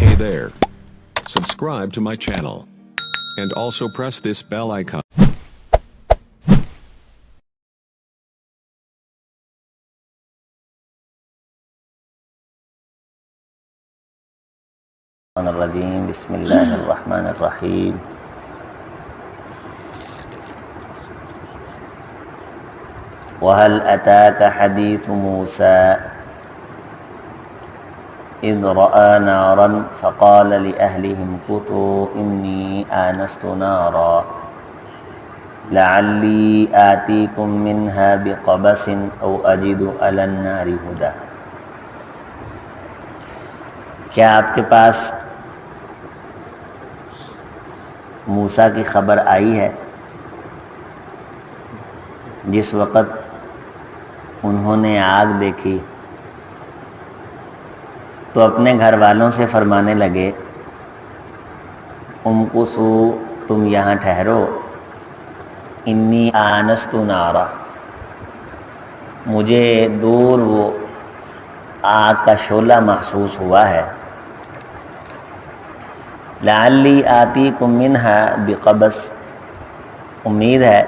Hey there. Subscribe to my channel. And also press this bell icon. الرجیم بسم اللہ الرحمن الرحیم وَهَلْ أَتَاكَ حَدِيثُ مُوسَىٰ إِذْ رَأَىٰ نَارًا فَقَالَ لِأَهْلِهِ امْكُثُوا إِنِّي آنَسْتُ نَارًا لَعَلِّي آتِيكُم مِّنْهَا بِقَبَسٍ أَوْ أَجِدُ عَلَى النَّارِ هُدًى۔ کیا آپ کے پاس موسیٰ کی خبر آئی ہے جس وقت انہوں نے آگ دیکھی تو اپنے گھر والوں سے فرمانے لگے امکثوا تم یہاں ٹھہرو، انی آنست نارا مجھے دور وہ آگ کا شعلہ محسوس ہوا ہے، لعلی آتیکم منہا بقبس امید ہے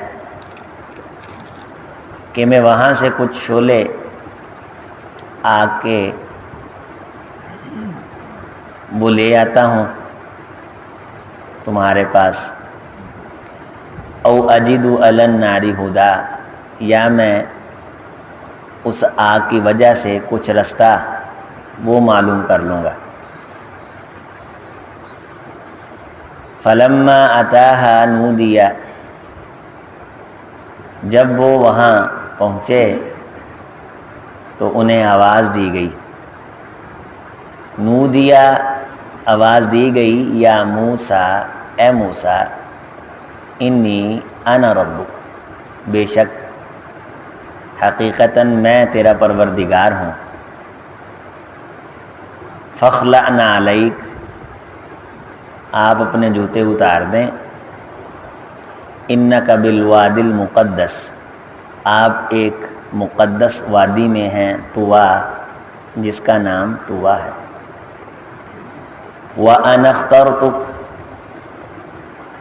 کہ میں وہاں سے کچھ شعلے آگ کے وہ لے آتا ہوں تمہارے پاس، او اجد علی النار ہدی، یا میں اس آگ کی وجہ سے کچھ رستہ وہ معلوم کر لوں گا۔ فلما اتاہا نودی، جب وہ وہاں پہنچے تو انہیں آواز دی گئی، نودیا آواز دی گئی، یا موسیٰ اے موسیٰ، انی انا ربک بے شک حقیقتاً میں تیرا پروردگار ہوں، فاخلع نعلیک آپ اپنے جوتے اتار دیں، انک بالوادی المقدس آپ ایک مقدس وادی میں ہیں، طویٰ جس کا نام طویٰ ہے، وَأَنَا اخْتَرْتُكَ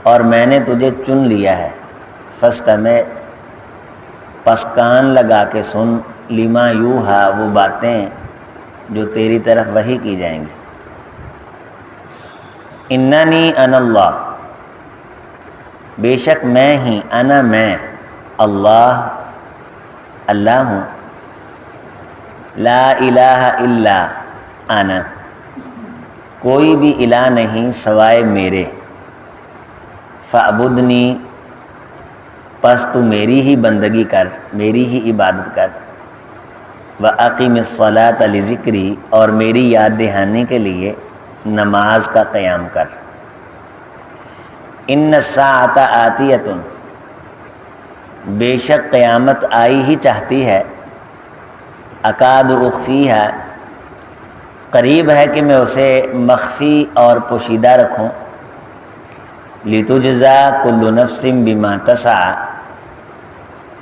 اور میں نے تجھے چن لیا ہے، فَاسْتَمِعْ پس کان لگا کے سن، لِمَا یوحیٰ وہ باتیں جو تیری طرف وحی کی جائیں گی، اننی انا اللہ بے شک میں ہی، انا میں، اللہ اللہ ہوں، لا الہ الا انا کوئی بھی الہ نہیں سوائے میرے، فاعبدنی پس تو میری ہی بندگی کر، میری ہی عبادت کر، واقم الصلاۃ لذکری اور میری یاد دہانی کے لیے نماز کا قیام کر، ان الساعۃ آتیۃ بے شک قیامت آئی ہی چاہتی ہے، اکاد اخفیہا قریب ہے کہ میں اسے مخفی اور پوشیدہ رکھوں، لتجزا کل نفس بما تسعی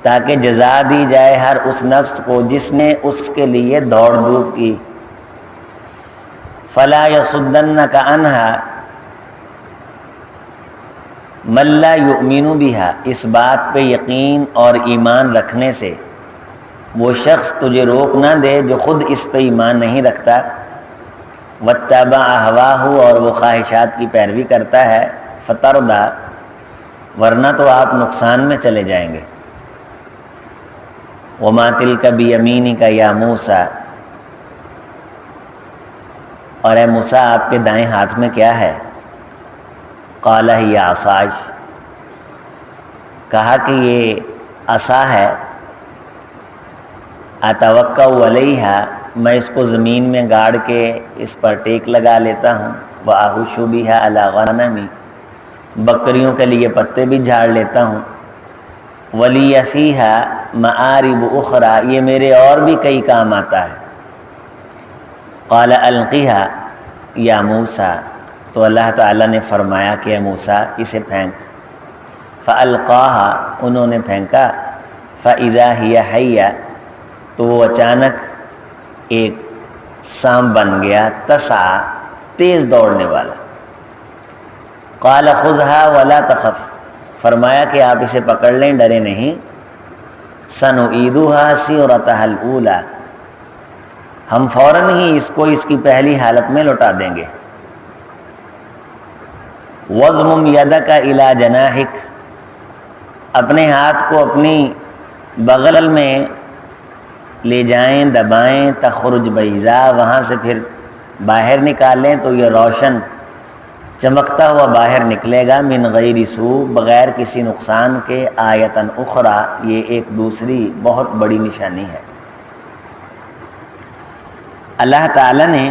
تاکہ جزا دی جائے ہر اس نفس کو جس نے اس کے لیے دوڑ دھوپ کی، فلا یصدنک عنہا من لا یؤمن بہا اس بات پہ یقین اور ایمان رکھنے سے وہ شخص تجھے روک نہ دے جو خود اس پہ ایمان نہیں رکھتا، واتبع ہواہ اور وہ خواہشات کی پیروی کرتا ہے، فتردی ورنہ تو آپ نقصان میں چلے جائیں گے، وما تلک بیمینک یا موسیٰ اور اے موسیٰ آپ کے دائیں ہاتھ میں کیا ہے، قال ہی عصای کہا کہ یہ عصا ہے، اتوکا علیہا میں اس کو زمین میں گاڑ کے اس پر ٹیک لگا لیتا ہوں، واحش بہا علی غنمی بکریوں کے لیے پتے بھی جھاڑ لیتا ہوں، ولی فیہا مآرب اخری یہ میرے اور بھی کئی کام آتا ہے، قال القیہا یا موسیٰ تو اللہ تعالیٰ نے فرمایا کہ اے موسیٰ اسے پھینک، فالقاہا انہوں نے پھینکا، فاذا ہی حیہ تو وہ اچانک ایک سانپ بن گیا، تسعی تیز دوڑنے والا. قال خذها ولا تخف، فرمایا کہ آپ اسے پکڑ لیں، ڈرے نہیں. سنعیدها سیرتها الاولی، ہم فوراً ہی اس کو اس کی پہلی حالت میں لوٹا دیں گے. وَاضْمُمْ يَدَكَ إِلَى جَنَاحِكَ، اپنے ہاتھ کو اپنی بغل میں لے جائیں، دبائیں. تخرج بیضاء، وہاں سے پھر باہر نکالیں تو یہ روشن چمکتا ہوا باہر نکلے گا. من غیر سوء، بغیر کسی نقصان کے. آیتاً اخرى، یہ ایک دوسری بہت بڑی نشانی ہے. اللہ تعالیٰ نے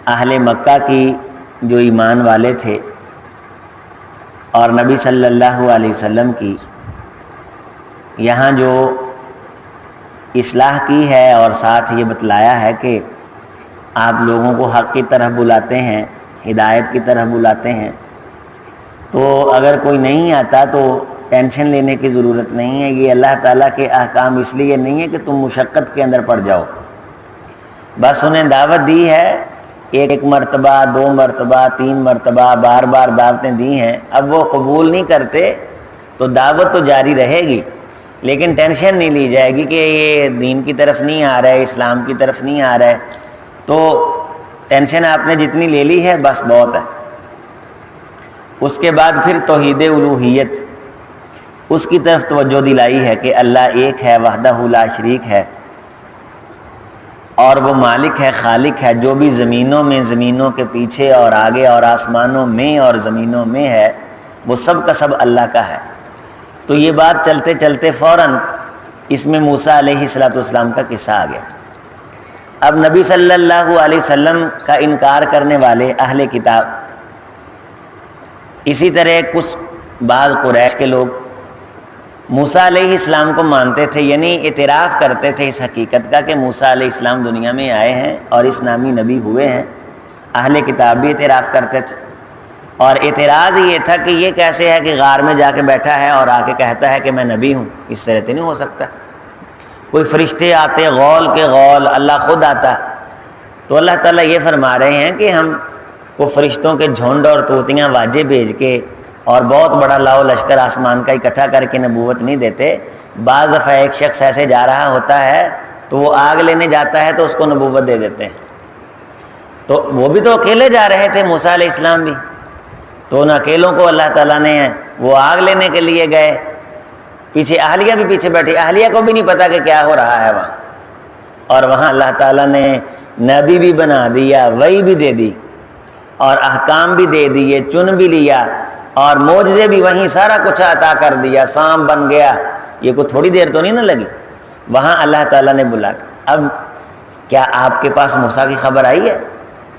اہل مکہ کی جو ایمان والے تھے اور نبی صلی اللہ علیہ وسلم کی یہاں جو اصلاح کی ہے اور ساتھ یہ بتلایا ہے کہ آپ لوگوں کو حق کی طرف بلاتے ہیں، ہدایت کی طرف بلاتے ہیں، تو اگر کوئی نہیں آتا تو ٹینشن لینے کی ضرورت نہیں ہے. یہ اللہ تعالیٰ کے احکام اس لیے نہیں ہے کہ تم مشقت کے اندر پڑ جاؤ. بس انہیں دعوت دی ہے، ایک مرتبہ، 2 مرتبہ، 3 مرتبہ، بار بار دعوتیں دی ہیں. اب وہ قبول نہیں کرتے تو دعوت تو جاری رہے گی، لیکن ٹینشن نہیں لی جائے گی کہ یہ دین کی طرف نہیں آ رہا ہے، اسلام کی طرف نہیں آ رہا ہے. تو ٹینشن آپ نے جتنی لے لی ہے بس بہت ہے. اس کے بعد پھر توحید الوہیت، اس کی طرف توجہ دلائی ہے کہ اللہ ایک ہے، وحدہ لا شریک ہے، اور وہ مالک ہے، خالق ہے. جو بھی زمینوں میں، زمینوں کے پیچھے اور آگے اور آسمانوں میں اور زمینوں میں ہے، وہ سب کا سب اللہ کا ہے. تو یہ بات چلتے چلتے فوراً اس میں موسیٰ علیہ السلام کا قصہ آ گیا. اب نبی صلی اللہ علیہ وسلم کا انکار کرنے والے اہل کتاب، اسی طرح کچھ بعض قریش کے لوگ موسیٰ علیہ السلام کو مانتے تھے، یعنی اعتراف کرتے تھے اس حقیقت کا کہ موسیٰ علیہ السلام دنیا میں آئے ہیں اور اس نامی نبی ہوئے ہیں. اہل کتاب بھی اعتراف کرتے تھے، اور اعتراض یہ تھا کہ یہ کیسے ہے کہ غار میں جا کے بیٹھا ہے اور آ کے کہتا ہے کہ میں نبی ہوں. اس طرح تو نہیں ہو سکتا. کوئی فرشتے آتے غول کے غول، اللہ خود آتا. تو اللہ تعالیٰ یہ فرما رہے ہیں کہ ہم کو فرشتوں کے جھنڈ اور طوطیاں واجے بھیج کے اور بہت بڑا لاؤ لشکر آسمان کا اکٹھا کر کے نبوت نہیں دیتے. بعض دفعہ ایک شخص ایسے جا رہا ہوتا ہے تو وہ آگ لینے جاتا ہے تو اس کو نبوت دے دیتے ہیں. تو وہ بھی تو اکیلے جا رہے تھے، موسیٰ علیہ السلام بھی، تو ان اکیلوں کو اللہ تعالیٰ نے وہ آگ لینے کے لیے گئے. پیچھے اہلیہ بھی پیچھے بیٹھی، اہلیہ کو بھی نہیں پتا کہ کیا ہو رہا ہے وہاں. اور وہاں اللہ تعالیٰ نے نبی بھی بنا دیا، وحی بھی دے دی، اور احکام بھی دے دیے، چن بھی لیا، اور معجزے بھی وہیں سارا کچھ عطا کر دیا. سام بن گیا. یہ کوئی تھوڑی دیر تو نہیں نہ لگی. وہاں اللہ تعالیٰ نے بلا کے اب کیا آپ کے پاس موسیٰ کی خبر آئی ہے؟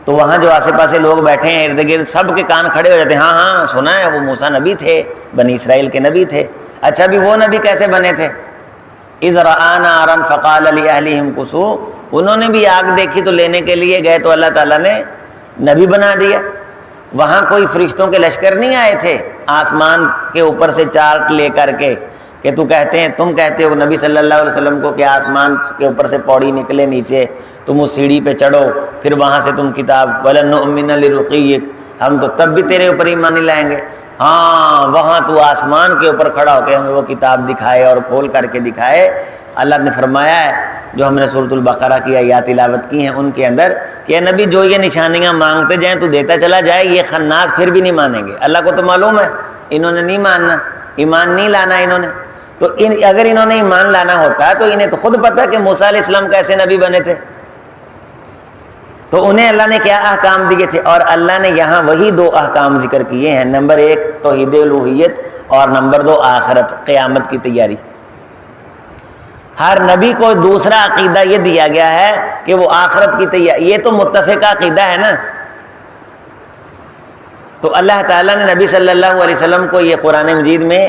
تو وہاں جو آسے پاسے لوگ بیٹھے ہیں ارد گرد، سب کے کان کھڑے ہو جاتے ہیں. ہاں ہاں سنا ہے، وہ موسیٰ نبی تھے، بنی اسرائیل کے نبی تھے. اچھا بھی وہ نبی کیسے بنے تھے؟ اذ رأى نارا فقال لأهلهم كثوا، انہوں نے بھی آگ دیکھی تو لینے کے لیے گئے تو اللہ تعالیٰ نے نبی بنا دیا. وہاں کوئی فرشتوں کے لشکر نہیں آئے تھے آسمان کے اوپر سے چارٹ لے کر کے کہ تم کہتے ہو نبی صلی اللہ علیہ وسلم کو کہ آسمان کے اوپر سے پوڑی نکلے نیچے، تم اس سیڑھی پہ چڑھو، پھر وہاں سے تم کتاب وَلَن نُؤْمِنَ لِرُقِيِّكَ، ہم تو تب بھی تیرے اوپر ایمان نہیں لائیں گے. ہاں وہاں تو آسمان کے اوپر کھڑا ہو کے ہمیں وہ کتاب دکھائے اور کھول کر کے دکھائے. اللہ نے فرمایا ہے جو ہم نے سورۃ البقرہ کی آیات تلاوت کی ہیں ان کے اندر کہ نبی جو یہ نشانیاں مانگتے جائیں تو دیتا چلا جائے. یہ خناس پھر بھی نہیں مانیں گے. اللہ کو تو معلوم ہے انہوں نے نہیں ماننا، ایمان نہیں لانا انہوں نے. تو اگر انہوں نے ایمان لانا ہوتا تو انہیں تو خود پتہ کہ موسیٰ علیہ السلام کیسے نبی بنے تھے. تو انہیں اللہ نے کیا احکام دیے تھے، اور اللہ نے یہاں وہی 2 احکام ذکر کیے ہیں. نمبر 1 توحید الوہیت، اور نمبر 2 آخرت، قیامت کی تیاری. ہر نبی کو دوسرا عقیدہ یہ دیا گیا ہے کہ وہ آخرت کی تیاری. یہ تو متفقہ عقیدہ ہے نا. تو اللہ تعالیٰ نے نبی صلی اللہ علیہ وسلم کو یہ قرآن مجید میں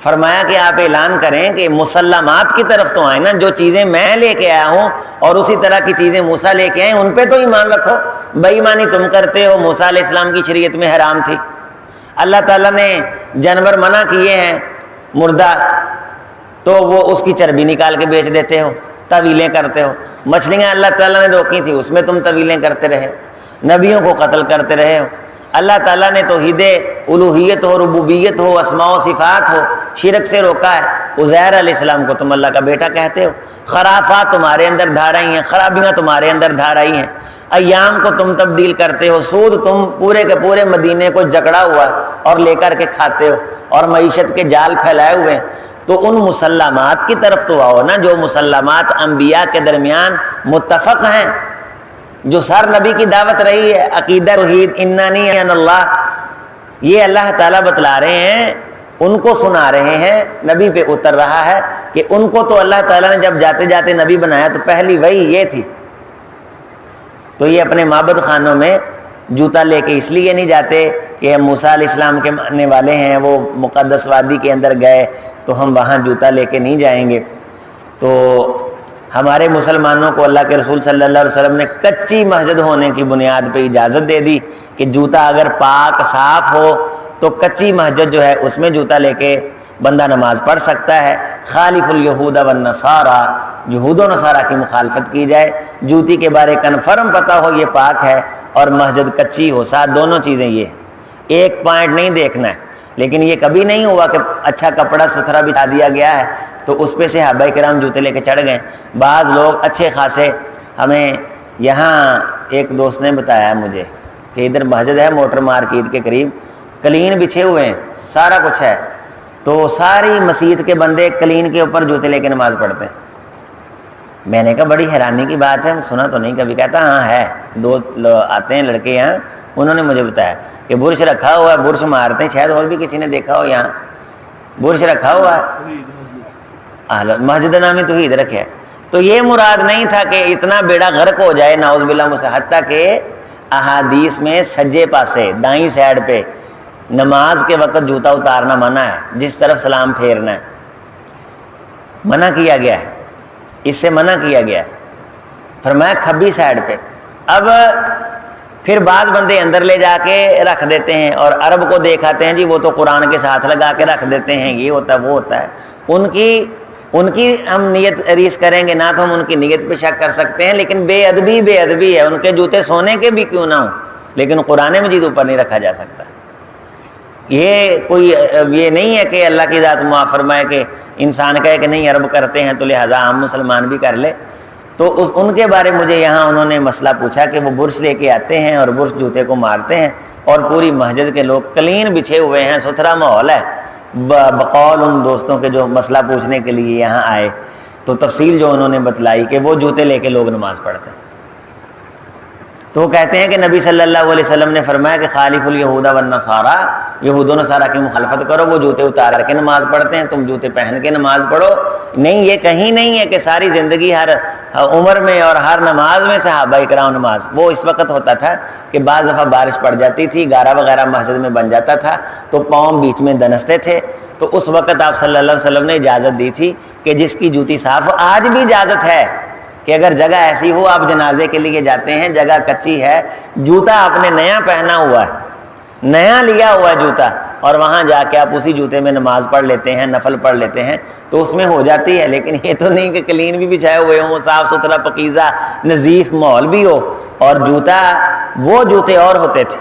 فرمایا کہ آپ اعلان کریں کہ مسلمات کی طرف تو آئیں نا، جو چیزیں میں لے کے آیا ہوں اور اسی طرح کی چیزیں موسیٰ لے کے آئیں ان پہ تو ایمان رکھو. بے ایمانی تم کرتے ہو، موسیٰ علیہ السلام کی شریعت میں حرام تھی. اللہ تعالیٰ نے جانور منع کیے ہیں مردہ، تو وہ اس کی چربی نکال کے بیچ دیتے ہو، طویلیں کرتے ہو. مچھلیاں اللہ تعالیٰ نے روکی تھی، اس میں تم طویلیں کرتے رہے. نبیوں کو قتل کرتے رہے ہو. اللہ تعالیٰ نے توحید الوہیت ہو، ربوبیت ہو، اسماء و صفات ہو، شرک سے روکا ہے. عزیر علیہ السلام کو تم اللہ کا بیٹا کہتے ہو. خرافات تمہارے اندر دھار آئی ہیں، خرابیاں تمہارے اندر دھار آئی ہیں. ایام کو تم تبدیل کرتے ہو. سود تم پورے کے پورے مدینے کو جکڑا ہوا اور لے کر کے کھاتے ہو، اور معیشت کے جال پھیلائے ہوئے ہیں. تو ان مسلمات کی طرف تو آؤ نا، جو مسلمات انبیاء کے درمیان متفق ہیں، جو سر نبی کی دعوت رہی ہے. عقیدہ توحید انانی ان اللہ، یہ اللہ تعالیٰ بتلا رہے ہیں، ان کو سنا رہے ہیں، نبی پہ اتر رہا ہے کہ ان کو تو اللہ تعالیٰ نے جب جاتے جاتے نبی بنایا تو پہلی وہی یہ تھی. تو یہ اپنے معبد خانوں میں جوتا لے کے اس لیے نہیں جاتے کہ ہم موسیٰ علیہ السلام کے ماننے والے ہیں، وہ مقدس وادی کے اندر گئے تو ہم وہاں جوتا لے کے نہیں جائیں گے. تو ہمارے مسلمانوں کو اللہ کے رسول صلی اللہ علیہ وسلم نے کچی مسجد ہونے کی بنیاد پہ اجازت دے دی کہ جوتا اگر پاک صاف ہو تو کچی مسجد جو ہے اس میں جوتا لے کے بندہ نماز پڑھ سکتا ہے. خالف الیہود والنصارى، یہود و نصارہ کی مخالفت کی جائے، جوتی کے بارے کنفرم پتہ ہو یہ پاک ہے اور مسجد کچی ہو، ساتھ دونوں چیزیں یہ ہیں. ایک پوائنٹ نہیں دیکھنا ہے. لیکن یہ کبھی نہیں ہوا کہ اچھا کپڑا ستھرا بچھا دیا گیا ہے تو اس پہ صحابہ کرام جوتے لے کے چڑھ گئے. بعض لوگ اچھے خاصے، ہمیں یہاں ایک دوست نے بتایا مجھے کہ ادھر مسجد ہے موٹر مارکیٹ کے قریب، کلین بچھے ہوئے ہیں، سارا کچھ ہے، تو ساری مسجد کے بندے کلین کے اوپر جوتے لے کے نماز پڑھتے ہیں. میں نے کہا بڑی حیرانی کی بات ہے، سنا تو نہیں کبھی. کہتا ہاں ہے، دو آتے ہیں لڑکے یہاں، انہوں نے مجھے بتایا کہ برش رکھا ہوا ہے، برش مارتے ہیں، شاید اور بھی کسی نے دیکھا ہو یہاں برش رکھا ہوا ہے، مسجد نامی توحید رکھے. تو یہ مراد نہیں تھا کہ اتنا بیڑا غرق ہو جائے نعوذ باللہ من، حتیٰ کہ احادیث میں سجے پاسے دائیں سائڈ پہ نماز کے وقت جوتا اتارنا منع ہے، جس طرف سلام پھیرنا ہے منع کیا گیا ہے، اس سے منع کیا گیا ہے. فرمایا کھبی سائڈ پہ. اب پھر بعض بندے اندر لے جا کے رکھ دیتے ہیں اور عرب کو دیکھاتے ہیں جی وہ تو قرآن کے ساتھ لگا کے رکھ دیتے ہیں، یہ ہوتا ہے وہ ہوتا ہے. ان کی ہم نیت ریس کریں گے نہ تو ہم ان کی نیت پہ شک کر سکتے ہیں، لیکن بے ادبی ہے. ان کے جوتے سونے کے بھی کیوں نہ ہوں، لیکن قرآن مجید اوپر نہیں رکھا جا سکتا. یہ کوئی یہ نہیں ہے کہ اللہ کی ذات معاف فرمائے کہ انسان کہے کہ نہیں عرب کرتے ہیں تو لہذا ہم مسلمان بھی کر لے. تو ان کے بارے مجھے یہاں انہوں نے مسئلہ پوچھا کہ وہ برش لے کے آتے ہیں اور برش جوتے کو مارتے ہیں، اور پوری مسجد کے لوگ کلین بچھے ہوئے ہیں، ستھرا ماحول ہے. بقول ان دوستوں کے جو مسئلہ پوچھنے کے لیے یہاں آئے تو تفصیل جو انہوں نے بتلائی کہ وہ جوتے لے کے لوگ نماز پڑھتے ہیں. تو وہ کہتے ہیں کہ نبی صلی اللہ علیہ وسلم نے فرمایا کہ خالف الیہود والنصارى، یہود و نصارہ کی مخالفت کرو، وہ جوتے اتار کے نماز پڑھتے ہیں، تم جوتے پہن کے نماز پڑھو. نہیں، یہ کہیں نہیں ہے کہ ساری زندگی ہر عمر میں اور ہر نماز میں صحابہ کرام نماز. وہ اس وقت ہوتا تھا کہ بعض دفعہ بارش پڑ جاتی تھی، گارا وغیرہ مسجد میں بن جاتا تھا تو پاؤں بیچ میں دنستے تھے، تو اس وقت آپ صلی اللہ علیہ وسلم نے اجازت دی تھی کہ جس کی جوتی صاف ہو. آج بھی اجازت ہے کہ اگر جگہ ایسی ہو، آپ جنازے کے لیے جاتے ہیں، جگہ کچی ہے، جوتا آپ نے نیا پہنا ہوا ہے، نیا لیا ہوا ہے جوتا، اور وہاں جا کے آپ اسی جوتے میں نماز پڑھ لیتے ہیں، نفل پڑھ لیتے ہیں، تو اس میں ہو جاتی ہے. لیکن یہ تو نہیں کہ کلین بھی بچھائے ہوئے ہوں، صاف ستھرا پاکیزہ نظیف ماحول بھی ہو. اور جوتا، وہ جوتے اور ہوتے تھے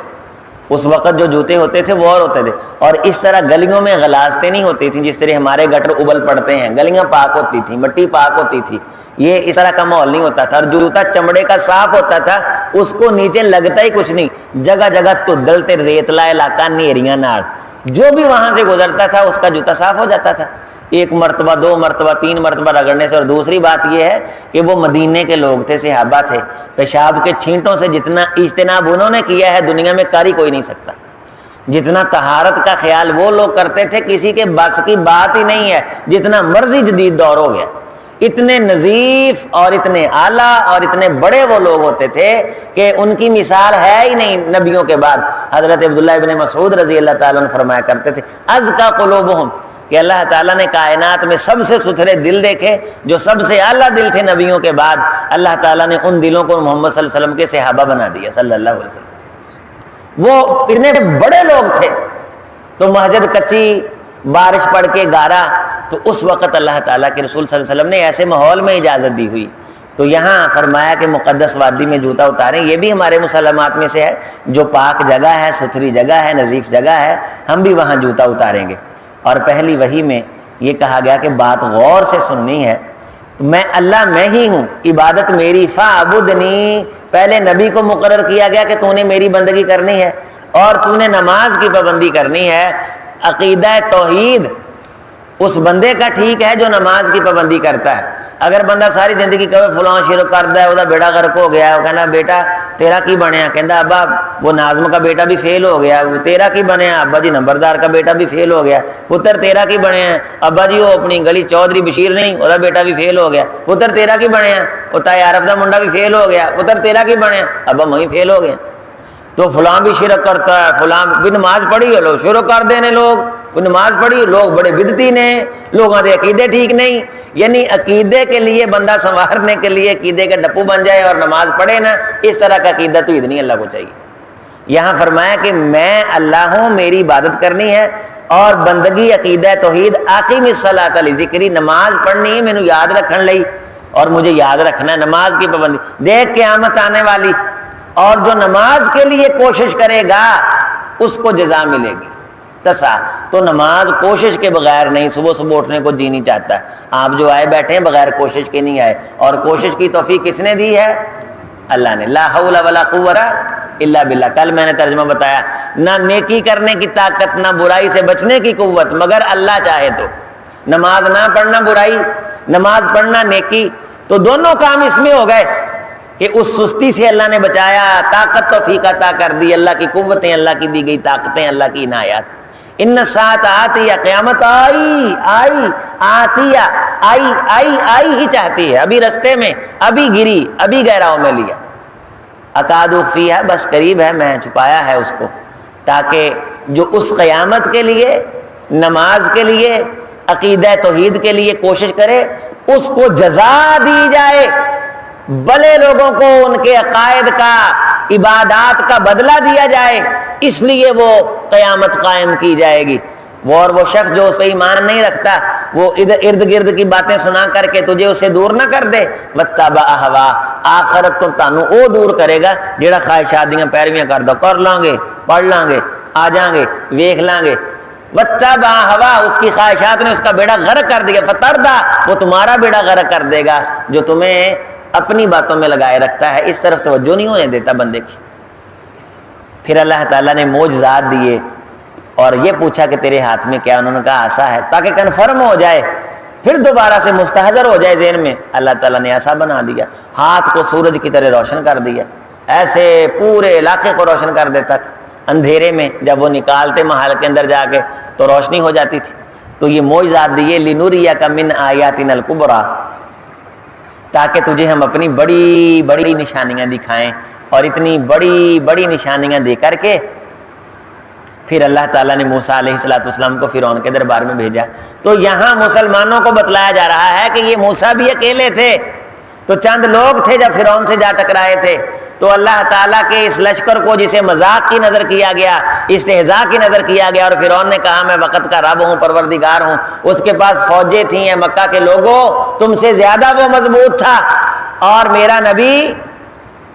اس وقت، جو جوتے ہوتے تھے وہ اور ہوتے تھے. اور اس طرح گلیوں میں غلاظتیں نہیں ہوتی تھیں جس طرح ہمارے گٹر ابل پڑتے ہیں، گلیاں پاک ہوتی تھیں، مٹی پاک ہوتی تھی. یہ اس طرح کا ماحول نہیں ہوتا تھا. اور جوتا چمڑے کا صاف ہوتا تھا، اس کو نیچے لگتا ہی کچھ نہیں. جگہ جگہ تو دلتے ریتلا علاقہ نیریاں نال، جو بھی وہاں سے گزرتا تھا اس کا جوتا صاف ہو جاتا تھا. ایک مرتبہ، دو مرتبہ، تین مرتبہ رگڑنے سے. اور دوسری بات یہ ہے کہ وہ مدینے کے لوگ تھے، صحابہ تھے. پیشاب کے چھینٹوں سے جتنا اجتناب انہوں نے کیا ہے دنیا میں کاری کوئی نہیں سکتا. جتنا طہارت کا خیال وہ لوگ کرتے تھے کسی کے بس کی بات ہی نہیں ہے. جتنا مرضی جدید دور ہو گیا، اتنے نظیف اور اتنے اعلیٰ اور اتنے بڑے وہ لوگ ہوتے تھے کہ ان کی مثال ہے ہی نہیں نبیوں کے بعد. حضرت عبداللہ ابن مسعود رضی اللہ تعالیٰ عنہ فرمایا کرتے تھے ازکا قلوبہم، کہ اللہ تعالیٰ نے کائنات میں سب سے ستھرے دل دیکھے، جو سب سے اعلیٰ دل تھے نبیوں کے بعد. اللہ تعالیٰ نے ان دلوں کو محمد صلی اللہ علیہ وسلم کے صحابہ بنا دیا صلی اللہ علیہ وسلم. وہ اتنے بڑے لوگ تھے. تو مسجد کچی، بارش پڑ کے گارا، تو اس وقت اللہ تعالیٰ کے رسول صلی اللہ علیہ وسلم نے ایسے ماحول میں اجازت دی ہوئی. تو یہاں فرمایا کہ مقدس وادی میں جوتا اتاریں، یہ بھی ہمارے مسلمات میں سے ہے، جو پاک جگہ ہے، ستھری جگہ ہے، نظیف جگہ ہے، ہم بھی وہاں جوتا اتاریں گے۔ اور پہلی وحی میں یہ کہا گیا کہ بات غور سے سننی ہے، میں اللہ میں ہی ہوں، عبادت میری، فاعبدنی، پہلے نبی کو مقرر کیا گیا کہ تو نے میری بندگی کرنی ہے اور تو نے نماز کی پابندی کرنی ہے۔ عقیدہ توحید اس بندے کا ٹھیک ہے جو نماز کی پابندی کرتا ہے۔ اگر بندہ ساری زندگی کہے فلاں شرک کرتا ہے، وہ بیٹا غرق ہو گیا، وہ کہنا بیٹا تیرا کی بنیا، کہندا ابا وہ ناظم کا بیٹا بھی فیل ہو گیا، تیرا کی بنیا، ابا جی نمبردار کا بیٹا بھی فیل ہو گیا، پتر تیرا کی بنیا، ابا جی وہ اپنی گلی چودھری بشیر نہیں، وہ بیٹا بھی فیل ہو گیا، پتر تیرا کی بنیا، وہ تائی عارف دا منڈا بھی فیل ہو گیا، پتر تیرا کی بنیا، ابا میں فیل ہو گیا۔ تو فلاں بھی شرک کرتا ہے، فلاں بھی نماز پڑھی ہے، لوگ شروع کر دینے، لوگ وہ نماز پڑھی، لوگ بڑے بدعتی نے، لوگوں کے عقیدے ٹھیک نہیں۔ یعنی عقیدے کے لیے بندہ سنوارنے کے لیے عقیدے کا ڈپو بن جائے اور نماز پڑھے نا، اس طرح کا عقیدہ تو نہیں اللہ کو چاہیے۔ یہاں فرمایا کہ میں اللہ ہوں، میری عبادت کرنی ہے اور بندگی عقیدہ توحید، اقیم الصلاۃ لذکری، نماز پڑھنی ہے مینوں یاد رکھن لئی، اور مجھے یاد رکھنا ہے نماز کی پابندی۔ دیکھ قیامت آنے والی، اور جو نماز کے لیے کوشش کرے گا اس کو جزا ملے گی تسا۔ تو نماز کوشش کے بغیر نہیں، صبح صبح اٹھنے کو جی نہیں چاہتا ہے۔ آپ جو آئے بیٹھے ہیں بغیر کوشش کے نہیں آئے، اور کوشش کی توفیق کس نے دی ہے؟ اللہ نے۔ لا حول ولا قوت الا باللہ۔ کل میں نے ترجمہ بتایا، نہ نیکی کرنے کی طاقت، نہ برائی سے بچنے کی قوت، مگر اللہ چاہے تو۔ نماز نہ پڑھنا برائی، نماز پڑھنا نیکی، تو دونوں کام اس میں ہو گئے کہ اس سستی سے اللہ نے بچایا، طاقت توفیق عطا کر دی، اللہ کی قوتیں، اللہ کی دی گئی طاقتیں، اللہ کی عنایات۔ ان الساعۃ آتیہ، قیامت آئی آئی آتیہ، آئی ہی چاہتی ہے، ابھی رستے میں، ابھی گری، ابھی گہراؤں میں لیا۔ اکاد اخفیہا، بس قریب ہے، میں چھپایا ہے اس کو، تاکہ جو اس قیامت کے لیے، نماز کے لیے، عقیدہ توحید کے لیے کوشش کرے، اس کو جزا دی جائے، بھلے لوگوں کو ان کے عقائد کا، عبادات کا بدلہ دیا جائے، اس لیے وہ قیامت قائم کی جائے گی۔ اور وہ شخص جو اس پہ ایمان نہیں رکھتا، وہ ارد گرد کی باتیں سنا کر کے تجھے اسے دور نہ کر دے، وَاتَّبَعَ هَوَاهُ، آخرت تو تانوں وہ دور کرے گا جیڑا خواہشات دیاں پیرویاں کردا، کر لیں گے، پڑھ لیں گے، آ جائیں گے، ویکھ لیں گے۔ وَاتَّبَعَ هَوَاهُ، اس کی خواہشات نے اس کا بیڑا غرق کر دیا، فَتَرْدَا، وہ تمہارا بیڑا غرق کر دے گا جو تمہیں اپنی باتوں میں لگائے رکھتا ہے، اس طرف توجہ نہیں ہونے دیتا بندے کی۔ پھر اللہ تعالیٰ نے معجزات دیے اور یہ پوچھا کہ تیرے ہاتھ میں کیا، انہوں نے کہا عصا ہے، تاکہ کنفرم ہو جائے، پھر دوبارہ سے مستحضر ہو جائے ذہن میں۔ اللہ تعالیٰ نے عصا بنا دیا، ہاتھ کو سورج کی طرح روشن کر دیا، ایسے پورے علاقے کو روشن کر دیتا تھا۔ اندھیرے میں جب وہ نکالتے محل کے اندر جا کے تو روشنی ہو جاتی تھی۔ تو یہ معجزات دیے، لِنُرِيَكَ مِنْ آيَاتِنَا الْكُبْرَى، تاکہ تجھے ہم اپنی بڑی بڑی نشانیاں دکھائیں، اور اتنی بڑی بڑی نشانیاں دے کر کے پھر اللہ تعالیٰ نے موسیٰ علیہ السلام کو فرعون کے دربار میں بھیجا۔ تو یہاں مسلمانوں کو بتلایا جا رہا ہے کہ یہ موسیٰ بھی اکیلے تھے، تو چند لوگ تھے جب فرعون سے جا ٹکرائے تھے، تو اللہ تعالیٰ کے اس لشکر کو جسے مذاق کی نظر کیا گیا، استہزاء کی نظر کیا گیا، اور فرعون نے کہا میں وقت کا رب ہوں، پروردگار ہوں، اس کے پاس فوجیں تھیں، مکہ کے لوگوں تم سے زیادہ وہ مضبوط تھا، اور میرا نبی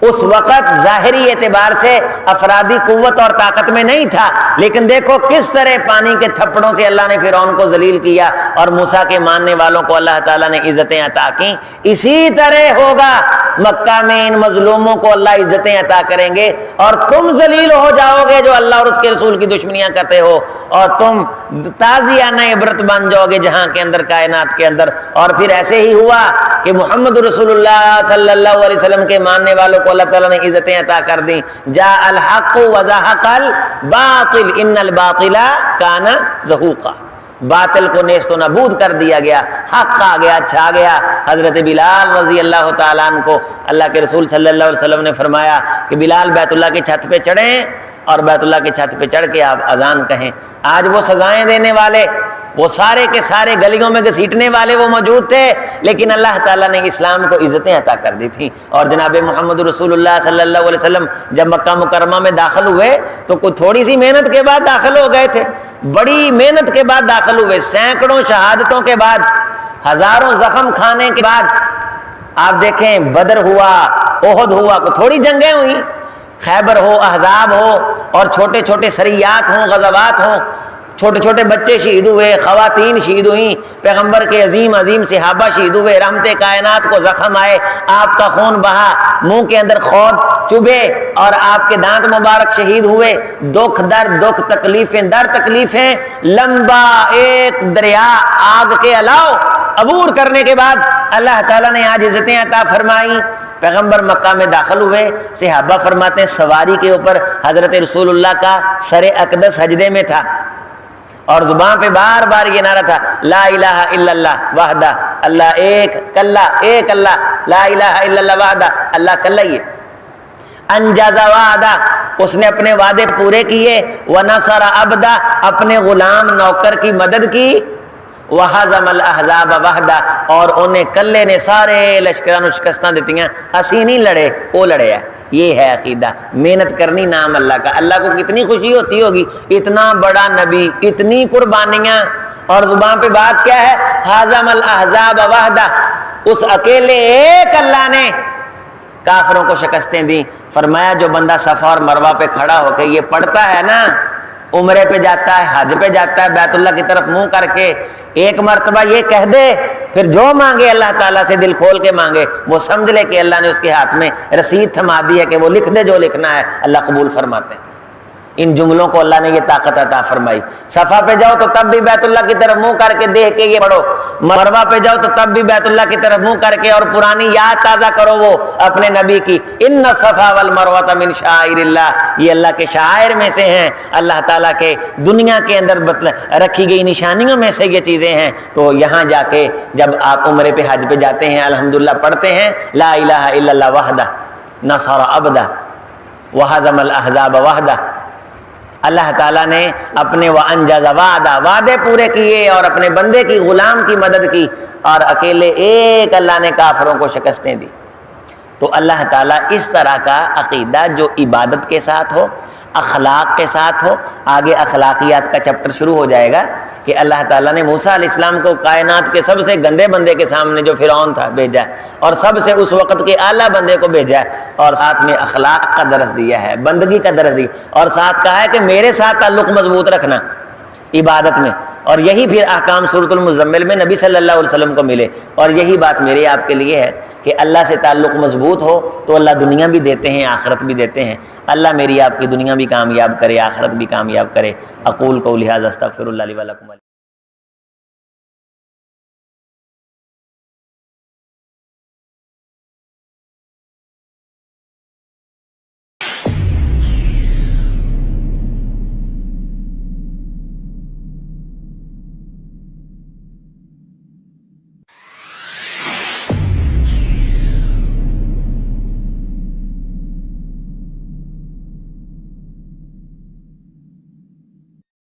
اس وقت ظاہری اعتبار سے افرادی قوت اور طاقت میں نہیں تھا، لیکن دیکھو کس طرح پانی کے تھپڑوں سے اللہ نے فرعون کو ذلیل کیا، اور موسیٰ کے ماننے والوں کو اللہ تعالیٰ نے عزتیں عطا کی۔ اسی طرح ہوگا مکہ میں، ان مظلوموں کو اللہ عزتیں عطا کریں گے، اور تم ذلیل ہو جاؤ گے جو اللہ اور اس کے رسول کی دشمنیاں کرتے ہو، اور تم تازیانہ عبرت بن جاؤ گے جہاں کے اندر، کائنات کے اندر۔ اور پھر ایسے ہی ہوا کہ محمد رسول اللہ صلی اللہ علیہ وسلم کے ماننے والوں کو اللہ تعالیٰ نے عزتیں عطا کر دیں۔ جاء الحق وزهق الباطل ان الباطل کان زہوقا، باطل کو نیست و نابود کر دیا گیا، حق آ گیا، چھا گیا۔ حضرت بلال رضی اللہ تعالیٰ عنہ کو اللہ کے رسول صلی اللہ علیہ وسلم نے فرمایا کہ بلال بیت اللہ کی چھت پہ چڑھیں، اور بیت اللہ کی چھت پہ چڑھ کے آپ اذان کہیں۔ آج وہ سزائیں دینے والے، وہ سارے کے سارے گلیوں میں گھسیٹنے والے وہ موجود تھے، لیکن اللہ تعالیٰ نے اسلام کو عزتیں عطا کر دی تھیں۔ اور جناب محمد رسول اللہ صلی اللہ علیہ وسلم جب مکہ مکرمہ میں داخل ہوئے تو کوئی تھوڑی سی محنت کے بعد داخل ہو گئے تھے، بڑی محنت کے بعد داخل ہوئے، سینکڑوں شہادتوں کے بعد، ہزاروں زخم کھانے کے بعد، آپ دیکھیں بدر ہوا، احد ہوا، کو تھوڑی جنگیں ہوئی، خیبر ہو، احزاب ہو، اور چھوٹے چھوٹے سریات ہوں، غزوات ہوں، چھوٹے چھوٹے بچے شہید ہوئے، خواتین شہید ہوئیں، پیغمبر کے عظیم عظیم صحابہ شہید ہوئے، رحمت کائنات کو زخم آئے، آپ کا خون بہا، منہ کے اندر خود چبھے اور آپ کے دانت مبارک شہید ہوئے، دکھ در دکھ، تکلیفیں در تکلیفیں، لمبا ایک دریا آگ کے الاؤ عبور کرنے کے بعد اللہ تعالیٰ نے آج عزتیں عطا فرمائی۔ پیغمبر مکہ میں داخل ہوئے، صحابہ فرماتے ہیں سواری کے اوپر حضرت رسول اللہ کا سر اقدس سجدے میں تھا، اور زبان پہ بار بار یہ نعرہ تھا، لا الہ الا اللہ وحدہ، اللہ ایک کلا، ایک اللہ، لا الہ الا اللہ وحدہ، اللہ کلا ہی ہے۔ انجز وعدہ، اس نے اپنے وعدے پورے کیے، ونصر عبدہ، اپنے غلام نوکر کی مدد کی، وہزم الاحزاب وحدہ، اور انہیں کلے نے سارے لشکران شکستاں دیتیاں، اسی نہیں لڑے، وہ لڑے ہے۔ یہ ہے عقیدہ، محنت کرنی نام اللہ کا۔ اللہ کو کتنی خوشی ہوتی ہوگی، اتنا بڑا نبی، اتنی قربانیاں، اور زبان پہ بات کیا ہے، ہزم الاحزاب وحدہ، اس اکیلے ایک اللہ نے کافروں کو شکستیں دیں۔ فرمایا جو بندہ صفا اور مروہ پہ کھڑا ہو کے یہ پڑھتا ہے نا، عمرے پہ جاتا ہے، حج پہ جاتا ہے، بیت اللہ کی طرف منہ کر کے ایک مرتبہ یہ کہہ دے، پھر جو مانگے اللہ تعالیٰ سے دل کھول کے مانگے، وہ سمجھ لے کہ اللہ نے اس کے ہاتھ میں رسید تھما دی ہے کہ وہ لکھ دے جو لکھنا ہے، اللہ قبول فرماتے ہیں۔ ان جملوں کو اللہ نے یہ طاقت عطا فرمائی۔ صفا پہ جاؤ تو تب بھی بیت اللہ کی طرف منہ کر کے دیکھ کے یہ پڑھو، مروہ پہ جاؤ تو تب بھی بیت اللہ کی طرف منہ کر کے اور پرانی یاد تازہ کرو وہ اپنے نبی کی، ان الصفا والمروہ من شعائر اللہ، یہ اللہ کے شعائر میں سے ہیں، اللہ تعالیٰ کے دنیا کے اندر رکھی گئی نشانیوں میں سے یہ چیزیں ہیں۔ تو یہاں جا کے جب آپ عمرے پہ حج پہ جاتے ہیں، الحمدللہ پڑھتے ہیں لا الہ الا اللہ وحدہ نصر عبدہ وہزم الاحزاب وحدہ، اللہ تعالیٰ نے اپنے وانجز وعدہ، وعدے پورے کیے اور اپنے بندے کی، غلام کی مدد کی، اور اکیلے ایک اللہ نے کافروں کو شکستیں دی۔ تو اللہ تعالیٰ اس طرح کا عقیدہ جو عبادت کے ساتھ ہو، اخلاق کے ساتھ ہو، آگے اخلاقیات کا چپٹر شروع ہو جائے گا کہ اللہ تعالیٰ نے موسیٰ علیہ السلام کو کائنات کے سب سے گندے بندے کے سامنے جو فرعون تھا بھیجا ہے، اور سب سے اس وقت کے اعلیٰ بندے کو بھیجا ہے، اور ساتھ میں اخلاق کا درس دیا ہے، بندگی کا درس دیا، اور ساتھ کہا ہے کہ میرے ساتھ تعلق مضبوط رکھنا عبادت میں، اور یہی پھر احکام سورۃ المزمل میں نبی صلی اللہ علیہ وسلم کو ملے۔ اور یہی بات میرے آپ کے لیے ہے کہ اللہ سے تعلق مضبوط ہو تو اللہ دنیا بھی دیتے ہیں، آخرت بھی دیتے ہیں۔ اللہ میری آپ کی دنیا بھی کامیاب کرے، آخرت بھی کامیاب کرے۔ اقول قولی ھذا استغفر اللہ لی ولکم۔